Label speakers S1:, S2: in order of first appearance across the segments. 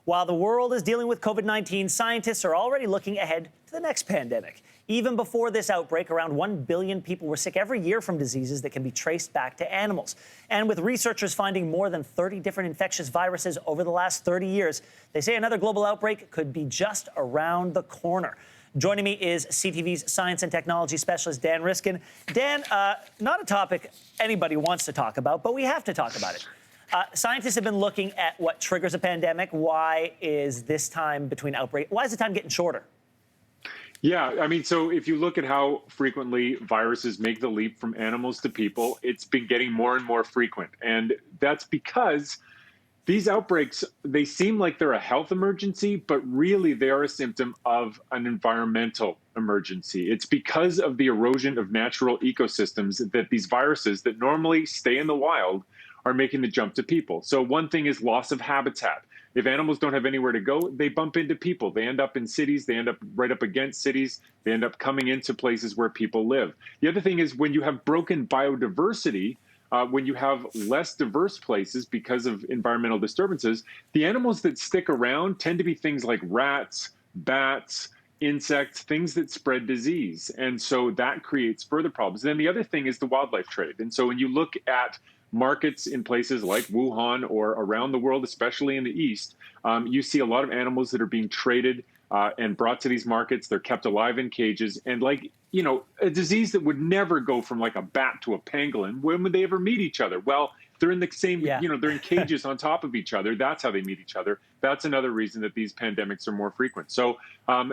S1: While the world is dealing with COVID-19, scientists are already looking ahead to the next pandemic. Even before this outbreak, around 1 billion people were sick every year from diseases that can be traced back to animals. And with researchers finding more than 30 different infectious viruses over the last 30 years, they say another global outbreak could be just around the corner. Joining me is CTV's science and technology specialist, Dan Riskin. Dan, not a topic anybody wants to talk about, but we have to talk about it. Scientists have been looking at what triggers a pandemic. Why is this time between outbreak? Why is the time getting shorter?
S2: Yeah, I mean, so if you look at how frequently viruses make the leap from animals to people, it's been getting more and more frequent. And that's because these outbreaks, they seem like they're a health emergency, but really they are a symptom of an environmental emergency. It's because of the erosion of natural ecosystems that these viruses that normally stay in the wild are making the jump to people. So one thing is loss of habitat. If animals don't have anywhere to go, they bump into people. They end up in cities. They end up right up against cities. They end up coming into places where people live. The other thing is when you have broken biodiversity, when you have less diverse places because of environmental disturbances, the animals that stick around tend to be things like rats, bats, insects, things that spread disease. And so that creates further problems. And then the other thing is the wildlife trade. And so when you look at markets in places like Wuhan or around the world, especially in the East, you see a lot of animals that are being traded and brought to these markets. They're kept alive in cages. And like, you know, a disease that would never go from like a bat to a pangolin, when would they ever meet each other? Well, they're in the same, you know, they're in cages on top of each other. That's how they meet each other. That's another reason that these pandemics are more frequent. So,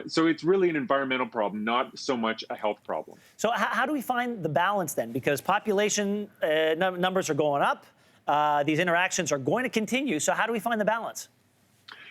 S2: so it's really an environmental problem, not so much a health problem.
S1: So how do we find the balance then? Because population numbers are going up. These interactions are going to continue. So how do we find the balance?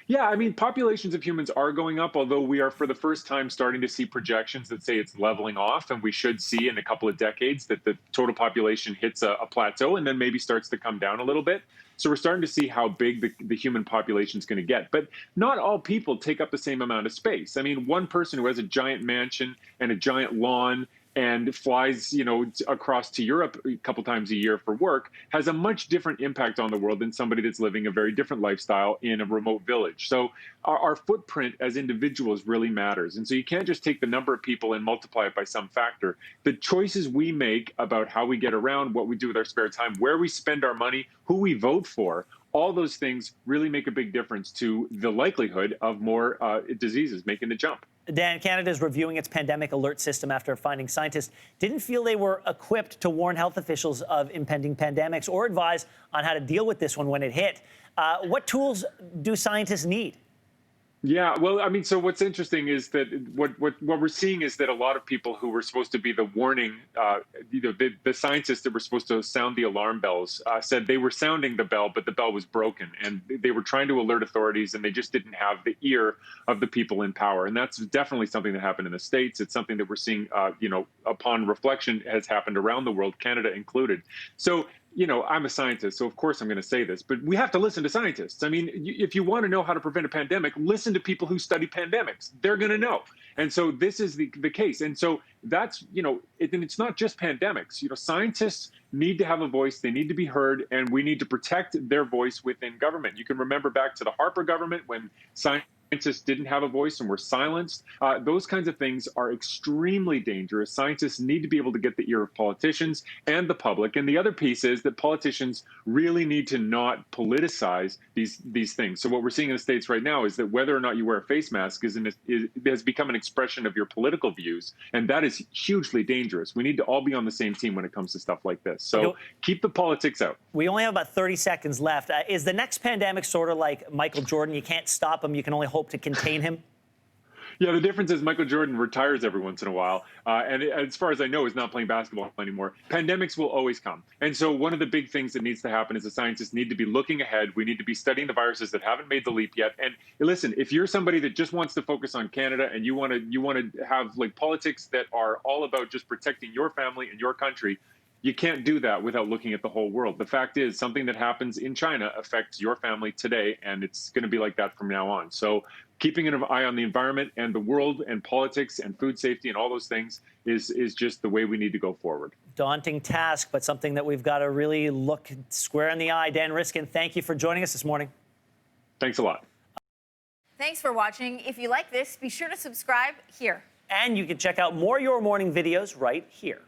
S2: Yeah, I mean, populations of humans are going up, although we are for the first time starting to see projections that say it's leveling off. And we should see in a couple of decades that the total population hits a plateau and then maybe starts to come down a little bit. So we're starting to see how big the human population is going to get. But not all people take up the same amount of space. I mean, one person who has a giant mansion and a giant lawn and flies, you know, across to Europe a couple times a year for work has a much different impact on the world than somebody that's living a very different lifestyle in a remote village. So our footprint as individuals really matters. And so you can't just take the number of people and multiply it by some factor. The choices we make about how we get around, what we do with our spare time, where we spend our money, who we vote for, all those things really make a big difference to the likelihood of more diseases making the jump.
S1: Dan, Canada is reviewing its pandemic alert system after finding scientists didn't feel they were equipped to warn health officials of impending pandemics or advise on how to deal with this one when it hit. What tools do scientists need?
S2: Yeah, well, I mean, so what's interesting is that what we're seeing is that a lot of people who were supposed to be the warning, you know, the scientists that were supposed to sound the alarm bells said they were sounding the bell, but the bell was broken, and they were trying to alert authorities, and they just didn't have the ear of the people in power. And that's definitely something that happened in the States. It's something that we're seeing, you know, upon reflection, has happened around the world, Canada included. So, you know, I'm a scientist, so of course I'm going to say this, but we have to listen to scientists. I mean, if you want to know how to prevent a pandemic, listen to people who study pandemics. They're going to know. And so this is the case. And so that's, you know, and it's not just pandemics. You know, scientists need to have a voice. They need to be heard, and we need to protect their voice within government. You can remember back to the Harper government when scientists didn't have a voice and were silenced. Those kinds of things are extremely dangerous. Scientists need to be able to get the ear of politicians and the public. And the other piece is that politicians really need to not politicize these things. So what we're seeing in the States right now is that whether or not you wear a face mask has become an expression of your political views. And that is hugely dangerous. We need to all be on the same team when it comes to stuff like this. So keep the politics out.
S1: We only have about 30 seconds left. Is the next pandemic sort of like Michael Jordan? You can't stop him. You can only hope to contain him?
S2: Yeah, the difference is Michael Jordan retires every once in a while, and as far as I know, is not playing basketball anymore. Pandemics will always come. And so one of the big things that needs to happen is the scientists need to be looking ahead. We need to be studying the viruses that haven't made the leap yet. And listen, if you're somebody that just wants to focus on Canada and you want to have like politics that are all about just protecting your family and your country, you can't do that without looking at the whole world. The fact is, something that happens in China affects your family today, and it's going to be like that from now on. So keeping an eye on the environment and the world and politics and food safety and all those things is just the way we need to go forward.
S1: Daunting task, but something that we've got to really look square in the eye. Dan Riskin, thank you for joining us this morning.
S2: Thanks a lot.
S3: Thanks for watching. If you like this, be sure to subscribe here.
S1: And you can check out more Your Morning videos right here.